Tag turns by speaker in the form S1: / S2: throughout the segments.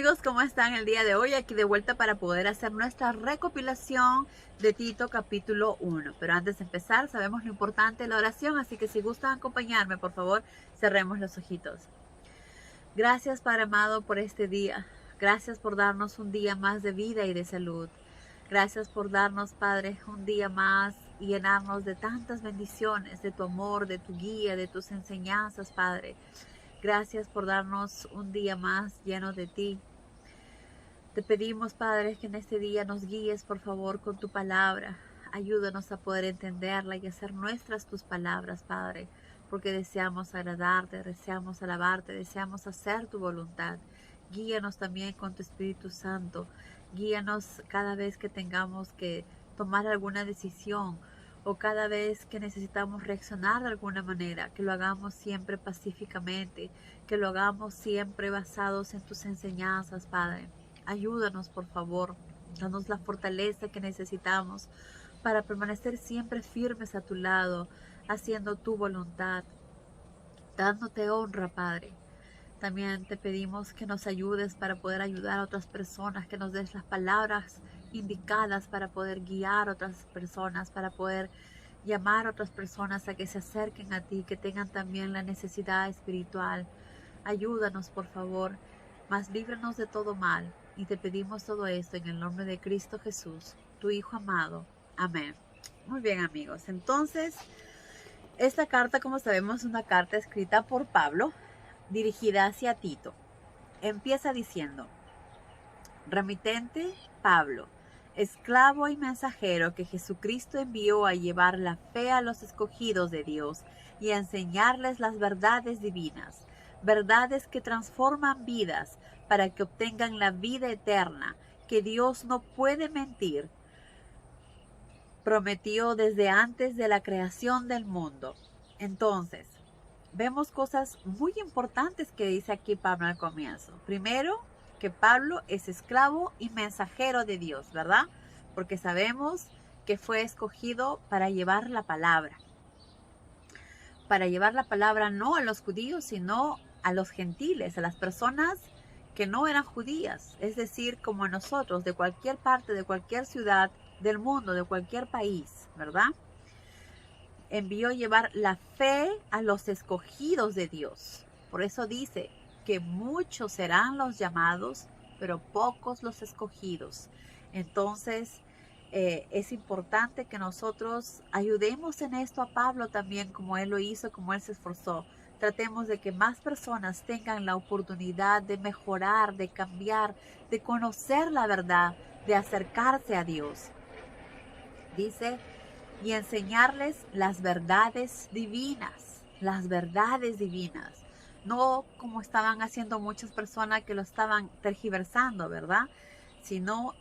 S1: amigos, ¿cómo están el día de hoy? Aquí de vuelta para poder hacer nuestra recopilación de Tito capítulo 1. Pero antes de empezar, sabemos lo importante de la oración, así que si gustan acompañarme, por favor, cerremos los ojitos. Gracias, Padre amado, por este día. Gracias por darnos un día más de vida y de salud. Gracias por darnos, Padre, un día más y llenarnos de tantas bendiciones, de tu amor, de tu guía, de tus enseñanzas, Padre. Gracias por darnos un día más lleno de ti. Te pedimos, Padre, que en este día nos guíes, por favor, con tu palabra. Ayúdanos a poder entenderla y hacer nuestras tus palabras, Padre, porque deseamos agradarte, deseamos alabarte, deseamos hacer tu voluntad. Guíanos también con tu Espíritu Santo. Guíanos cada vez que tengamos que tomar alguna decisión o cada vez que necesitamos reaccionar de alguna manera, que lo hagamos siempre pacíficamente, que lo hagamos siempre basados en tus enseñanzas, Padre. Ayúdanos, por favor, danos la fortaleza que necesitamos para permanecer siempre firmes a tu lado, haciendo tu voluntad, dándote honra, Padre. También te pedimos que nos ayudes para poder ayudar a otras personas, que nos des las palabras indicadas para poder guiar a otras personas, para poder llamar a otras personas a que se acerquen a ti, que tengan también la necesidad espiritual. Ayúdanos, por favor, mas líbranos de todo mal. Y te pedimos todo esto en el nombre de Cristo Jesús, tu Hijo amado. Amén. Muy bien, amigos. Entonces, esta carta, como sabemos, es una carta escrita por Pablo, dirigida hacia Tito. Empieza diciendo: remitente Pablo, esclavo y mensajero que Jesucristo envió a llevar la fe a los escogidos de Dios y a enseñarles las verdades divinas, verdades que transforman vidas para que obtengan la vida eterna, que Dios no puede mentir, prometió desde antes de la creación del mundo. Entonces, vemos cosas muy importantes que dice aquí Pablo al comienzo. Primero, que Pablo es esclavo y mensajero de Dios, ¿verdad? Porque sabemos que fue escogido para llevar la palabra. Para llevar la palabra no a los judíos, sino a los gentiles, a las personas que no eran judías. Es decir, como nosotros, de cualquier parte, de cualquier ciudad del mundo, de cualquier país, ¿verdad? Envió llevar la fe a los escogidos de Dios. Por eso dice que muchos serán los llamados, pero pocos los escogidos. Entonces, es importante que nosotros ayudemos en esto a Pablo también, como él lo hizo, como él se esforzó. Tratemos de que más personas tengan la oportunidad de mejorar, de cambiar, de conocer la verdad, de acercarse a Dios. Dice, y enseñarles las verdades divinas, no como estaban haciendo muchas personas que lo estaban tergiversando, ¿verdad? Sino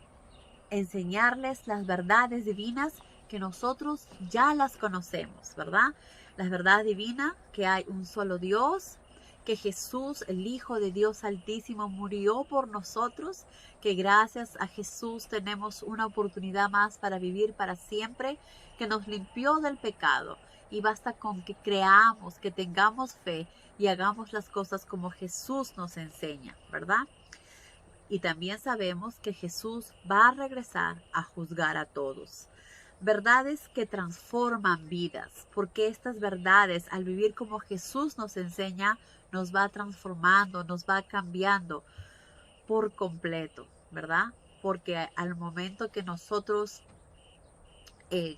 S1: enseñarles las verdades divinas que nosotros ya las conocemos, ¿verdad? Las verdades divinas, que hay un solo Dios, que Jesús, el Hijo de Dios Altísimo, murió por nosotros, que gracias a Jesús tenemos una oportunidad más para vivir para siempre, que nos limpió del pecado. Y basta con que creamos, que tengamos fe y hagamos las cosas como Jesús nos enseña, ¿verdad? Y también sabemos que Jesús va a regresar a juzgar a todos. Verdades que transforman vidas, porque estas verdades, al vivir como Jesús nos enseña, nos va transformando, nos va cambiando por completo, ¿verdad? Porque al momento que nosotros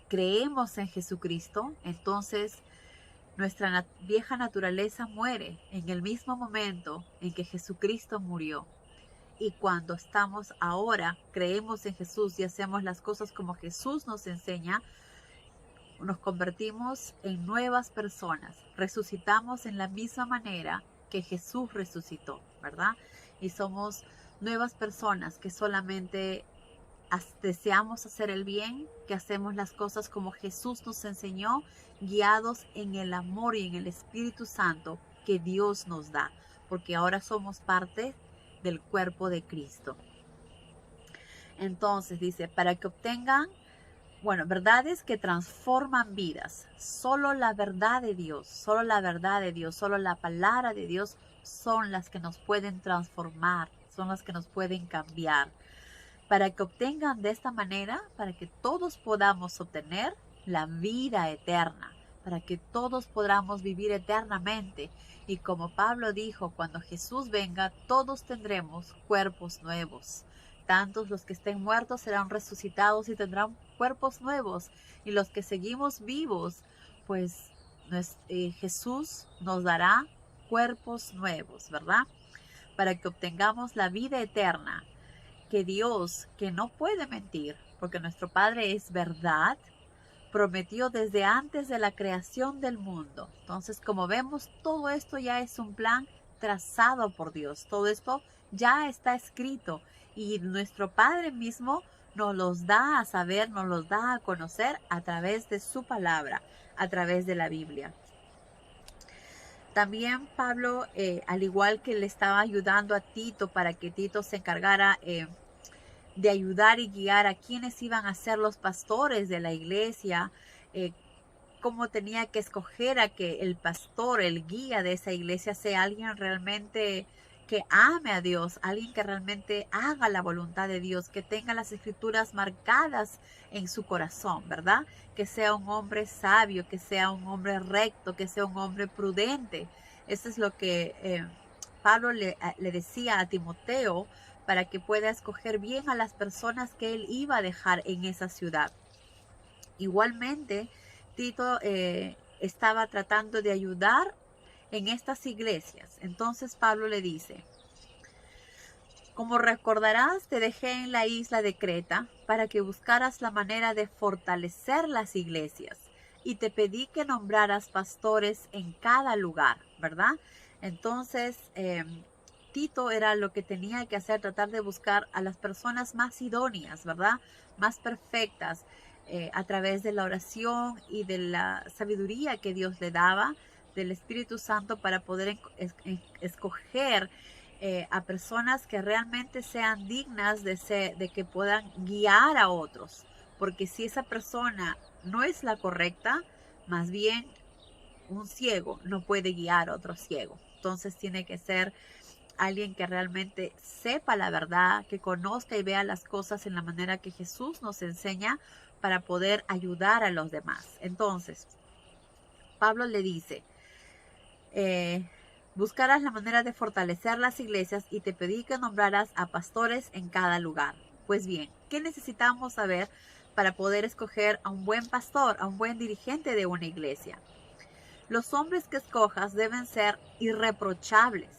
S1: creemos en Jesucristo, entonces nuestra vieja naturaleza muere en el mismo momento en que Jesucristo murió. Y cuando estamos ahora, creemos en Jesús y hacemos las cosas como Jesús nos enseña, nos convertimos en nuevas personas. Resucitamos en la misma manera que Jesús resucitó, ¿verdad? Y somos nuevas personas que solamente deseamos hacer el bien, que hacemos las cosas como Jesús nos enseñó, guiados en el amor y en el Espíritu Santo que Dios nos da, porque ahora somos parte del cuerpo de Cristo. Entonces dice, para que obtengan, verdades que transforman vidas. Solo la verdad de Dios, solo la palabra de Dios son las que nos pueden transformar, son las que nos pueden cambiar, para que obtengan de esta manera, para que todos podamos obtener la vida eterna, para que todos podamos vivir eternamente. Y como Pablo dijo, cuando Jesús venga, todos tendremos cuerpos nuevos. Tantos los que estén muertos serán resucitados y tendrán cuerpos nuevos. Y los que seguimos vivos, pues Jesús nos dará cuerpos nuevos, ¿verdad? Para que obtengamos la vida eterna, que Dios, que no puede mentir, porque nuestro Padre es verdad, prometió desde antes de la creación del mundo. Entonces, como vemos, todo esto ya es un plan trazado por Dios. Todo esto ya está escrito y nuestro Padre mismo nos los da a saber, nos los da a conocer a través de su palabra, a través de la Biblia. También Pablo, al igual que le estaba ayudando a Tito para que Tito se encargara de ayudar y guiar a quienes iban a ser los pastores de la iglesia, cómo tenía que escoger a que el pastor, el guía de esa iglesia sea alguien realmente que ame a Dios, alguien que realmente haga la voluntad de Dios, que tenga las escrituras marcadas en su corazón, ¿verdad? Que sea un hombre sabio, que sea un hombre recto, que sea un hombre prudente. Eso es lo que Pablo le decía a Timoteo, para que pueda escoger bien a las personas que él iba a dejar en esa ciudad. Igualmente, Tito estaba tratando de ayudar en estas iglesias. Entonces Pablo le dice, como recordarás, te dejé en la isla de Creta para que buscaras la manera de fortalecer las iglesias y te pedí que nombraras pastores en cada lugar, ¿verdad? Entonces, Tito era lo que tenía que hacer, tratar de buscar a las personas más idóneas, ¿verdad? Más perfectas, a través de la oración y de la sabiduría que Dios le daba, del Espíritu Santo, para poder escoger a personas que realmente sean dignas de que puedan guiar a otros. Porque si esa persona no es la correcta, más bien un ciego no puede guiar a otro ciego. Entonces tiene que ser alguien que realmente sepa la verdad, que conozca y vea las cosas en la manera que Jesús nos enseña para poder ayudar a los demás. Entonces, Pablo le dice, buscarás la manera de fortalecer las iglesias y te pedí que nombraras a pastores en cada lugar. Pues bien, ¿qué necesitamos saber para poder escoger a un buen pastor, a un buen dirigente de una iglesia? Los hombres que escojas deben ser irreprochables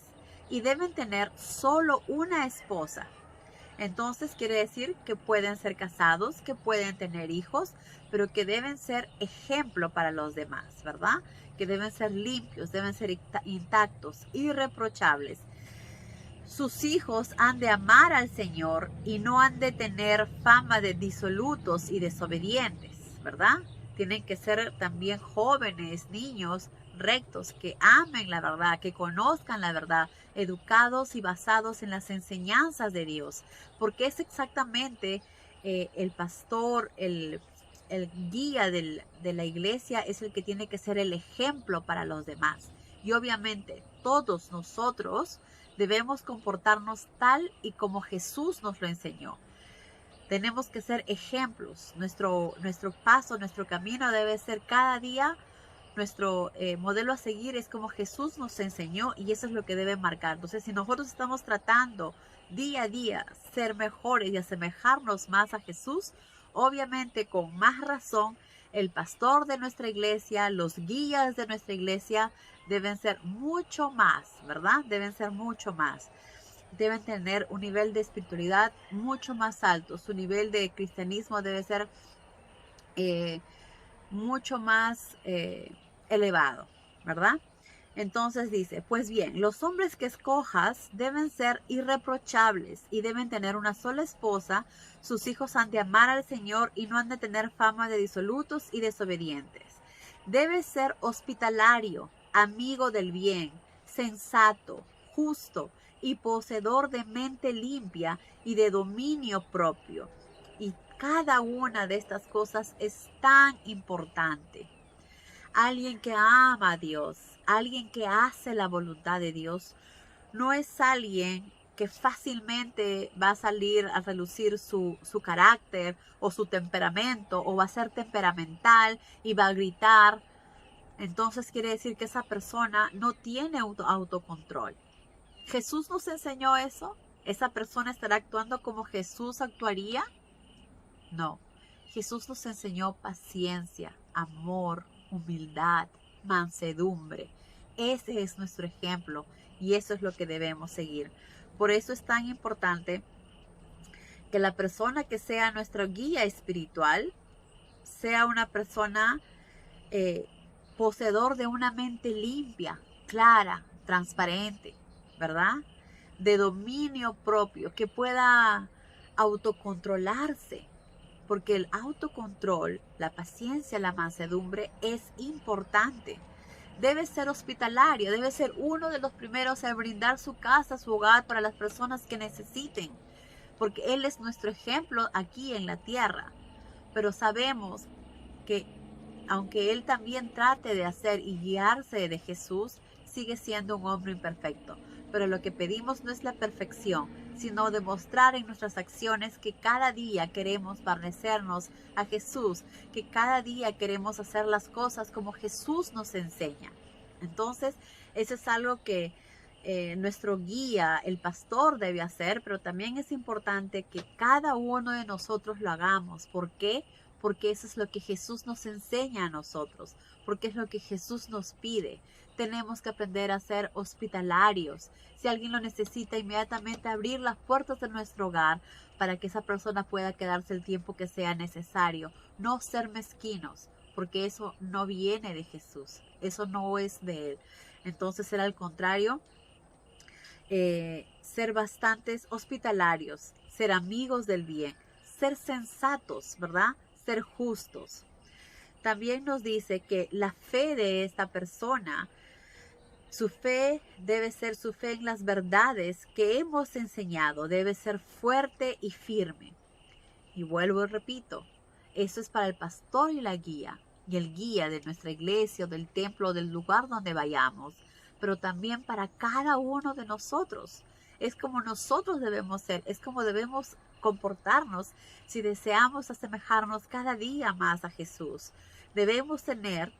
S1: y deben tener solo una esposa. Entonces quiere decir que pueden ser casados, que pueden tener hijos, pero que deben ser ejemplo para los demás, ¿verdad? Que deben ser limpios, deben ser intactos, irreprochables. Sus hijos han de amar al Señor y no han de tener fama de disolutos y desobedientes, ¿verdad? Tienen que ser también jóvenes, niños rectos, que amen la verdad, que conozcan la verdad, educados y basados en las enseñanzas de Dios, porque es exactamente el pastor, el guía de la iglesia es el que tiene que ser el ejemplo para los demás. Y obviamente todos nosotros debemos comportarnos tal y como Jesús nos lo enseñó. Tenemos que ser ejemplos. Nuestro paso, nuestro camino debe ser cada día. Nuestro modelo a seguir es como Jesús nos enseñó y eso es lo que debe marcar. Entonces, si nosotros estamos tratando día a día ser mejores y asemejarnos más a Jesús, obviamente con más razón el pastor de nuestra iglesia, los guías de nuestra iglesia deben ser mucho más, ¿verdad? Deben ser mucho más. Deben tener un nivel de espiritualidad mucho más alto. Su nivel de cristianismo debe ser mucho más elevado, ¿verdad? Entonces dice, pues bien, los hombres que escojas deben ser irreprochables y deben tener una sola esposa. Sus hijos han de amar al Señor y no han de tener fama de disolutos y desobedientes. Debe ser hospitalario, amigo del bien, sensato, justo y poseedor de mente limpia y de dominio propio. Y cada una de estas cosas es tan importante. Alguien que ama a Dios, alguien que hace la voluntad de Dios, no es alguien que fácilmente va a salir a relucir su carácter o su temperamento, o va a ser temperamental y va a gritar, entonces quiere decir que esa persona no tiene autocontrol. ¿Jesús nos enseñó eso? ¿Esa persona estará actuando como Jesús actuaría? No. Jesús nos enseñó paciencia, amor, humildad, mansedumbre. Ese es nuestro ejemplo y eso es lo que debemos seguir. Por eso es tan importante que la persona que sea nuestro guía espiritual sea una persona poseedor de una mente limpia, clara, transparente, ¿verdad? De dominio propio, que pueda autocontrolarse, porque el autocontrol, la paciencia, la mansedumbre es importante. Debe ser hospitalario, debe ser uno de los primeros en brindar su casa, su hogar para las personas que necesiten, porque Él es nuestro ejemplo aquí en la tierra. Pero sabemos que aunque Él también trate de hacer y guiarse de Jesús, sigue siendo un hombre imperfecto. Pero lo que pedimos no es la perfección, sino demostrar en nuestras acciones que cada día queremos parecernos a Jesús, que cada día queremos hacer las cosas como Jesús nos enseña. Entonces, eso es algo que nuestro guía, el pastor, debe hacer, pero también es importante que cada uno de nosotros lo hagamos. ¿Por qué? Porque eso es lo que Jesús nos enseña a nosotros, porque es lo que Jesús nos pide. Tenemos que aprender a ser hospitalarios. Si alguien lo necesita, inmediatamente abrir las puertas de nuestro hogar para que esa persona pueda quedarse el tiempo que sea necesario. No ser mezquinos, porque eso no viene de Jesús, eso no es de Él. Entonces, ser al contrario, ser bastantes hospitalarios, ser amigos del bien, ser sensatos, ¿verdad? Ser justos. También nos dice que la fe de esta persona, su fe debe ser su fe en las verdades que hemos enseñado, debe ser fuerte y firme. Y vuelvo y repito, eso es para el pastor y la guía, y el guía de nuestra iglesia, o del templo, o del lugar donde vayamos, pero también para cada uno de nosotros. Es como nosotros debemos ser, es como debemos comportarnos si deseamos asemejarnos cada día más a Jesús. Debemos tener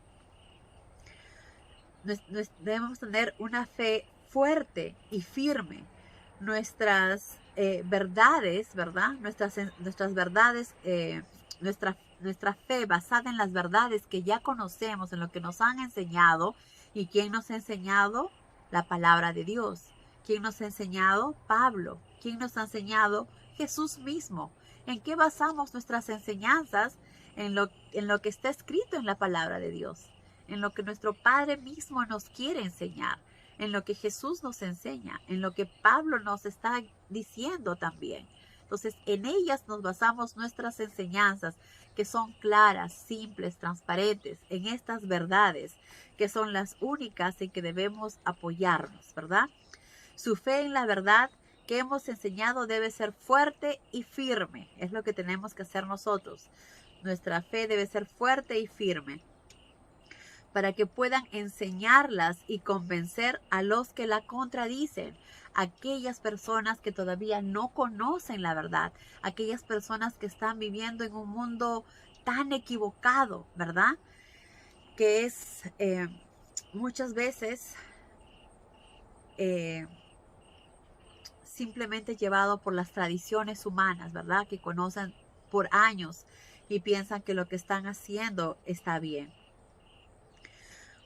S1: una fe fuerte y firme. Nuestras verdades, ¿verdad? Nuestras verdades, nuestra fe basada en las verdades que ya conocemos, en lo que nos han enseñado. ¿Y quién nos ha enseñado? La palabra de Dios. ¿Quién nos ha enseñado? Pablo. ¿Quién nos ha enseñado? Jesús mismo. ¿En qué basamos nuestras enseñanzas? En lo que está escrito en la palabra de Dios, en lo que nuestro Padre mismo nos quiere enseñar, en lo que Jesús nos enseña, en lo que Pablo nos está diciendo también. Entonces, en ellas nos basamos nuestras enseñanzas, que son claras, simples, transparentes, en estas verdades, que son las únicas en que debemos apoyarnos, ¿verdad? Su fe en la verdad que hemos enseñado debe ser fuerte y firme. Es lo que tenemos que hacer nosotros. Nuestra fe debe ser fuerte y firme, para que puedan enseñarlas y convencer a los que la contradicen, aquellas personas que todavía no conocen la verdad, aquellas personas que están viviendo en un mundo tan equivocado, ¿verdad? Que es muchas veces simplemente llevado por las tradiciones humanas, ¿verdad? Que conocen por años y piensan que lo que están haciendo está bien.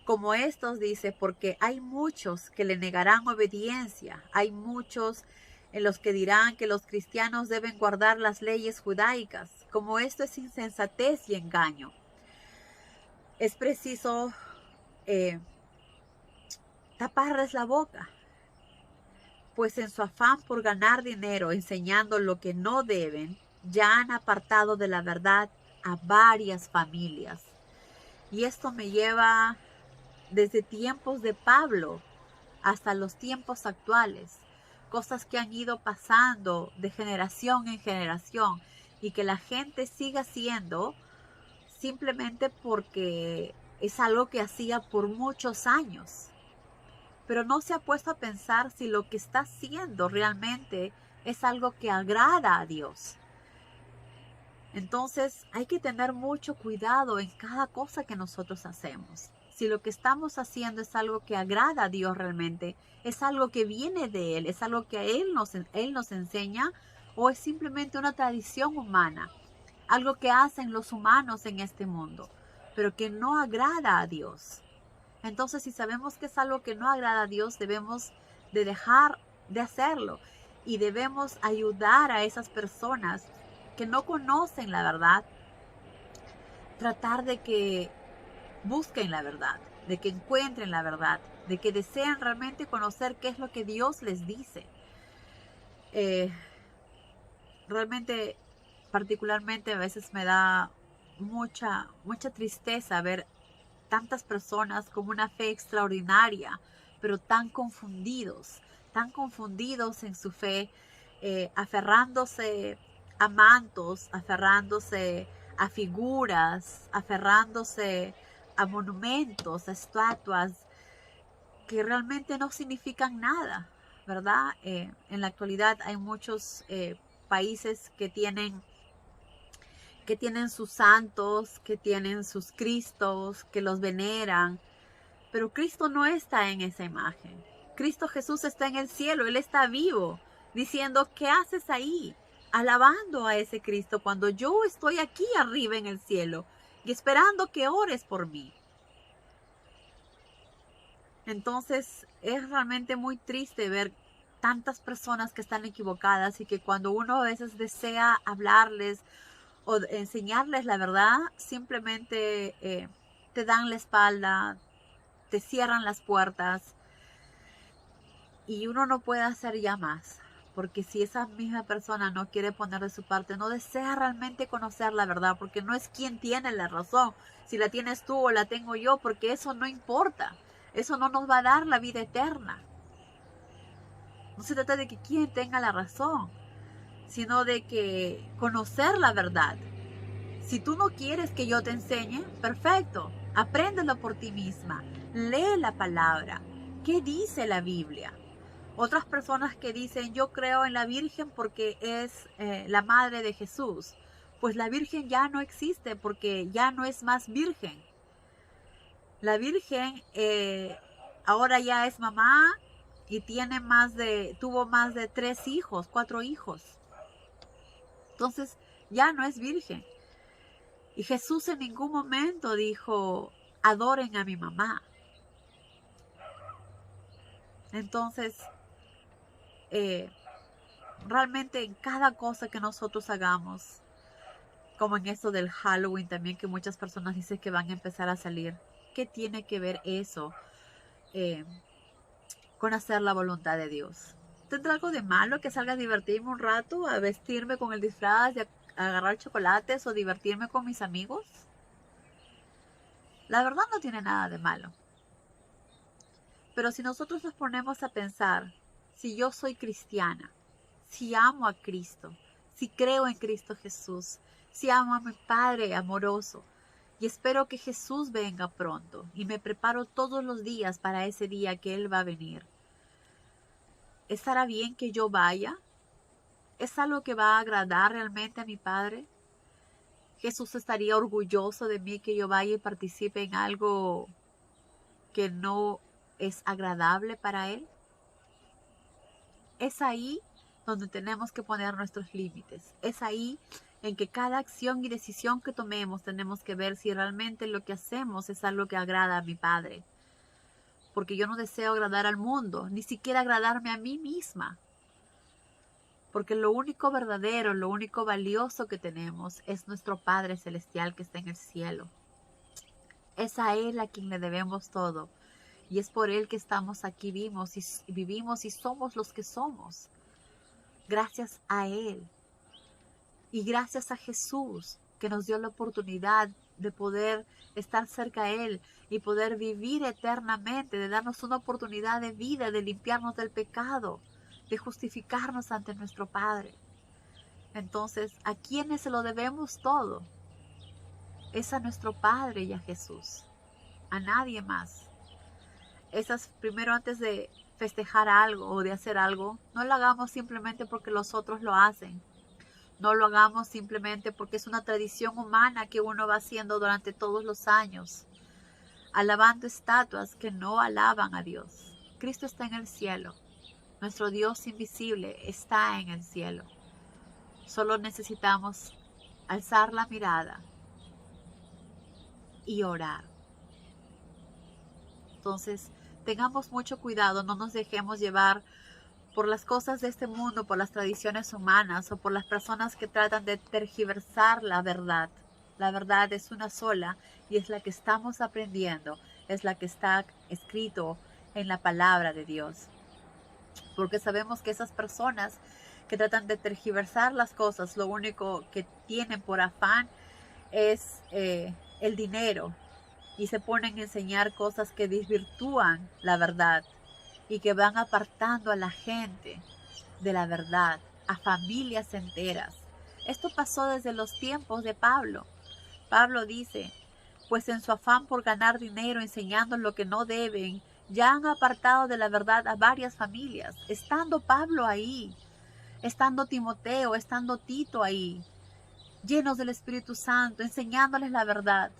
S1: Como estos, dice, porque hay muchos que le negarán obediencia, hay muchos en los que dirán que los cristianos deben guardar las leyes judaicas. Como esto es insensatez y engaño. Es preciso taparles la boca, pues en su afán por ganar dinero enseñando lo que no deben, ya han apartado de la verdad a varias familias. Y esto me lleva desde tiempos de Pablo hasta los tiempos actuales, cosas que han ido pasando de generación en generación y que la gente sigue haciendo simplemente porque es algo que hacía por muchos años. pero no se ha puesto a pensar si lo que está haciendo realmente es algo que agrada a Dios. Entonces hay que tener mucho cuidado en cada cosa que nosotros hacemos. Si lo que estamos haciendo es algo que agrada a Dios realmente, es algo que viene de Él, es algo que a Él nos enseña, o es simplemente una tradición humana, algo que hacen los humanos en este mundo, pero que no agrada a Dios. Entonces, si sabemos que es algo que no agrada a Dios, debemos de dejar de hacerlo y debemos ayudar a esas personas que no conocen la verdad, tratar de que busquen la verdad, de que encuentren la verdad, de que deseen realmente conocer qué es lo que Dios les dice. Realmente, particularmente, a veces me da mucha tristeza ver tantas personas con una fe extraordinaria, pero tan confundidos en su fe, aferrándose a mantos, aferrándose a figuras, aferrándose a monumentos, a estatuas que realmente no significan nada, ¿verdad? En la actualidad hay muchos países que tienen sus santos, que tienen sus Cristos, que los veneran, pero Cristo no está en esa imagen. Cristo Jesús está en el cielo, Él está vivo, diciendo, ¿qué haces ahí? Alabando a ese Cristo cuando yo estoy aquí arriba en el cielo y esperando que ores por mí. Entonces es realmente muy triste ver tantas personas que están equivocadas y que cuando uno a veces desea hablarles o enseñarles la verdad, simplemente te dan la espalda, te cierran las puertas y uno no puede hacer ya más. Porque si esa misma persona no quiere poner de su parte, no desea realmente conocer la verdad, porque no es quien tiene la razón, si la tienes tú o la tengo yo, porque eso no importa. Eso no nos va a dar la vida eterna. No se trata de que quien tenga la razón, sino de que conocer la verdad. Si tú no quieres que yo te enseñe, perfecto, apréndelo por ti misma. Lee la palabra. ¿Qué dice la Biblia? Otras personas que dicen, yo creo en la Virgen porque es la madre de Jesús. Pues la Virgen ya no existe porque ya no es más virgen. La Virgen ahora ya es mamá y tuvo más de 3 hijos, 4 hijos. Entonces ya no es virgen. Y Jesús en ningún momento dijo, adoren a mi mamá. Entonces, realmente en cada cosa que nosotros hagamos, como en esto del Halloween también, que muchas personas dicen que van a empezar a salir, ¿qué tiene que ver eso con hacer la voluntad de Dios? ¿Tendrá algo de malo que salga a divertirme un rato, a vestirme con el disfraz, a agarrar chocolates o divertirme con mis amigos? La verdad no tiene nada de malo. Pero si nosotros nos ponemos a pensar, si yo soy cristiana, si amo a Cristo, si creo en Cristo Jesús, si amo a mi Padre amoroso y espero que Jesús venga pronto y me preparo todos los días para ese día que Él va a venir, ¿estará bien que yo vaya? ¿Es algo que va a agradar realmente a mi Padre? ¿Jesús estaría orgulloso de mí que yo vaya y participe en algo que no es agradable para Él? Es ahí donde tenemos que poner nuestros límites. Es ahí en que cada acción y decisión que tomemos tenemos que ver si realmente lo que hacemos es algo que agrada a mi Padre. Porque yo no deseo agradar al mundo, ni siquiera agradarme a mí misma. Porque lo único verdadero, lo único valioso que tenemos es nuestro Padre Celestial que está en el cielo. Es a Él a quien le debemos todo. Y es por Él que estamos aquí vivimos y somos los que somos. Gracias a Él. Y gracias a Jesús que nos dio la oportunidad de poder estar cerca a Él y poder vivir eternamente, de darnos una oportunidad de vida, de limpiarnos del pecado, de justificarnos ante nuestro Padre. Entonces, ¿a quiénes se lo debemos todo? Es a nuestro Padre y a Jesús, a nadie más. primero antes de festejar algo o de hacer algo, no lo hagamos simplemente porque los otros lo hacen. No lo hagamos simplemente porque es una tradición humana que uno va haciendo durante todos los años, alabando estatuas que no alaban a Dios. Cristo está en el cielo. Nuestro Dios invisible está en el cielo. Solo necesitamos alzar la mirada y orar. Entonces, tengamos mucho cuidado, no nos dejemos llevar por las cosas de este mundo, por las tradiciones humanas o por las personas que tratan de tergiversar la verdad. La verdad es una sola y es la que estamos aprendiendo, es la que está escrito en la palabra de Dios. Porque sabemos que esas personas que tratan de tergiversar las cosas, lo único que tienen por afán es el dinero, y se ponen a enseñar cosas que desvirtúan la verdad y que van apartando a la gente de la verdad, a familias enteras. Esto pasó desde los tiempos de Pablo. Pablo dice, pues en su afán por ganar dinero enseñando lo que no deben, ya han apartado de la verdad a varias familias. Estando Pablo ahí, estando Timoteo, estando Tito ahí, llenos del Espíritu Santo, enseñándoles la verdad,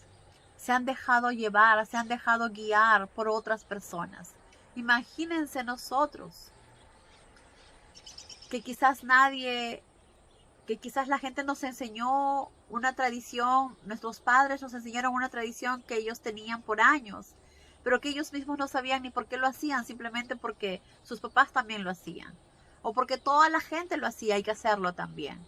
S1: se han dejado llevar, se han dejado guiar por otras personas. Imagínense nosotros, que quizás la gente nos enseñó una tradición, nuestros padres nos enseñaron una tradición que ellos tenían por años, pero que ellos mismos no sabían ni por qué lo hacían, simplemente porque sus papás también lo hacían, o porque toda la gente lo hacía, hay que hacerlo también.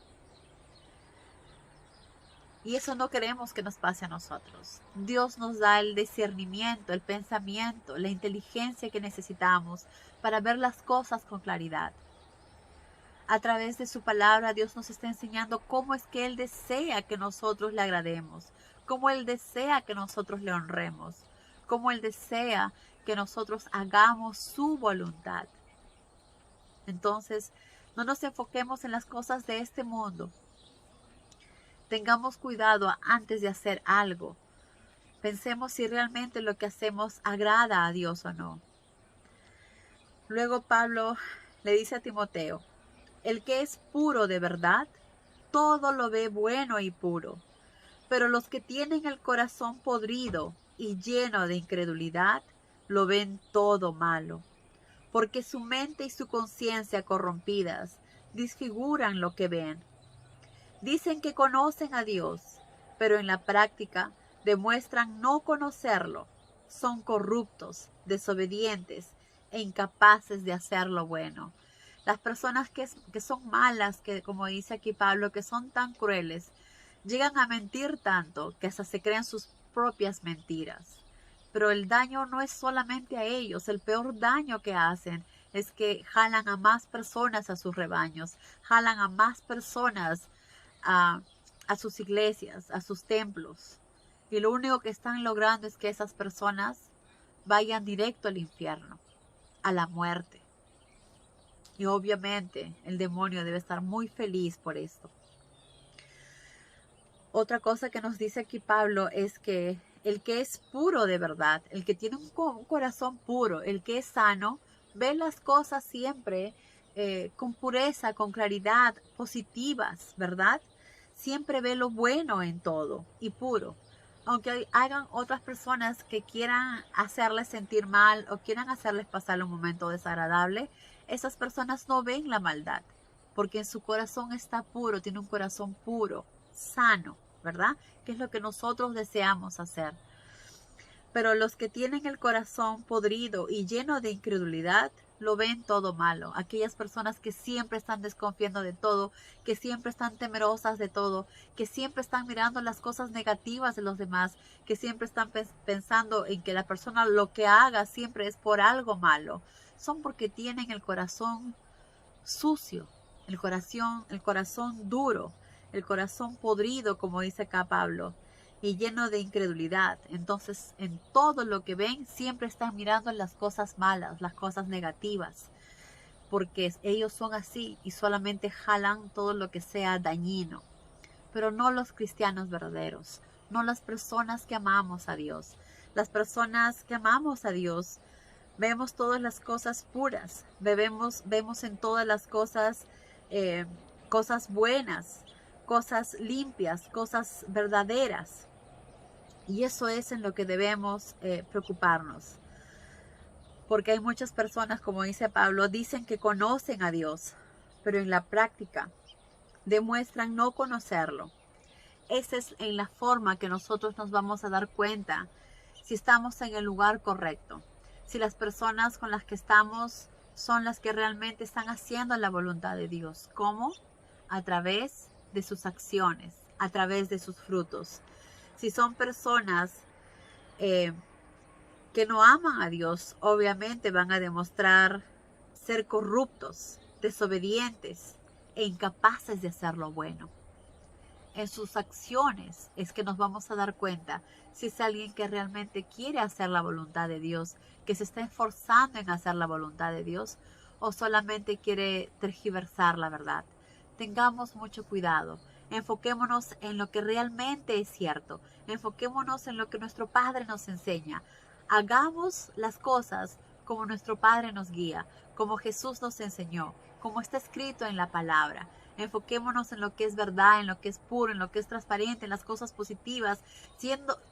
S1: Y eso no queremos que nos pase a nosotros. Dios nos da el discernimiento, el pensamiento, la inteligencia que necesitamos para ver las cosas con claridad. A través de su palabra, Dios nos está enseñando cómo es que Él desea que nosotros le agrademos, cómo Él desea que nosotros le honremos, cómo Él desea que nosotros hagamos su voluntad. Entonces, no nos enfoquemos en las cosas de este mundo. Tengamos cuidado antes de hacer algo. Pensemos si realmente lo que hacemos agrada a Dios o no. Luego Pablo le dice a Timoteo, el que es puro de verdad, todo lo ve bueno y puro. Pero los que tienen el corazón podrido y lleno de incredulidad, lo ven todo malo. Porque su mente y su conciencia corrompidas desfiguran lo que ven. Dicen que conocen a Dios, pero en la práctica demuestran no conocerlo. Son corruptos, desobedientes e incapaces de hacer lo bueno. Las personas que son malas, que como dice aquí Pablo, que son tan crueles, llegan a mentir tanto que hasta se crean sus propias mentiras. Pero el daño no es solamente a ellos, el peor daño que hacen es que jalan a más personas a sus rebaños, jalan a más personas a sus iglesias, a sus templos. Y lo único que están logrando es que esas personas vayan directo al infierno, a la muerte. Y obviamente el demonio debe estar muy feliz por esto. Otra cosa que nos dice aquí Pablo es que el que es puro de verdad, el que tiene un corazón puro, el que es sano, ve las cosas siempre con pureza, con claridad, positivas, ¿verdad? Siempre ve lo bueno en todo y puro. Aunque hagan otras personas que quieran hacerles sentir mal o quieran hacerles pasar un momento desagradable, esas personas no ven la maldad, porque en su corazón está puro, tiene un corazón puro, sano, ¿verdad? Que es lo que nosotros deseamos hacer. Pero los que tienen el corazón podrido y lleno de incredulidad, lo ven todo malo. Aquellas personas que siempre están desconfiando de todo, que siempre están temerosas de todo, que siempre están mirando las cosas negativas de los demás, que siempre están pensando en que la persona lo que haga siempre es por algo malo. Son porque tienen el corazón sucio, el corazón duro, el corazón podrido, como dice acá Pablo, y lleno de incredulidad. Entonces, en todo lo que ven, siempre están mirando las cosas malas, las cosas negativas, porque ellos son así y solamente jalan todo lo que sea dañino. Pero no los cristianos verdaderos, no las personas que amamos a Dios. Las personas que amamos a Dios Vemos todas las cosas puras, vemos en todas las cosas, cosas buenas, cosas limpias, cosas verdaderas. Y eso es en lo que debemos preocuparnos. Porque hay muchas personas, como dice Pablo, dicen que conocen a Dios, pero en la práctica demuestran no conocerlo. Esa es en la forma que nosotros nos vamos a dar cuenta si estamos en el lugar correcto. Si las personas con las que estamos son las que realmente están haciendo la voluntad de Dios. ¿Cómo? A través de sus acciones, a través de sus frutos. Si son personas que no aman a Dios, obviamente van a demostrar ser corruptos, desobedientes e incapaces de hacer lo bueno. En sus acciones es que nos vamos a dar cuenta si es alguien que realmente quiere hacer la voluntad de Dios, que se está esforzando en hacer la voluntad de Dios, o solamente quiere tergiversar la verdad. Tengamos mucho cuidado. Enfoquémonos en lo que realmente es cierto. Enfoquémonos en lo que nuestro Padre nos enseña. Hagamos las cosas como nuestro Padre nos guía, como Jesús nos enseñó, como está escrito en la palabra. Enfoquémonos en lo que es verdad, en lo que es puro, en lo que es transparente, en las cosas positivas,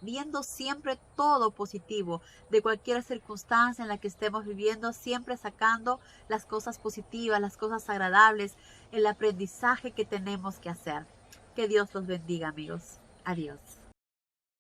S1: viendo siempre todo positivo de cualquier circunstancia en la que estemos viviendo, siempre sacando las cosas positivas, las cosas agradables, el aprendizaje que tenemos que hacer. Que Dios los bendiga, amigos. Adiós.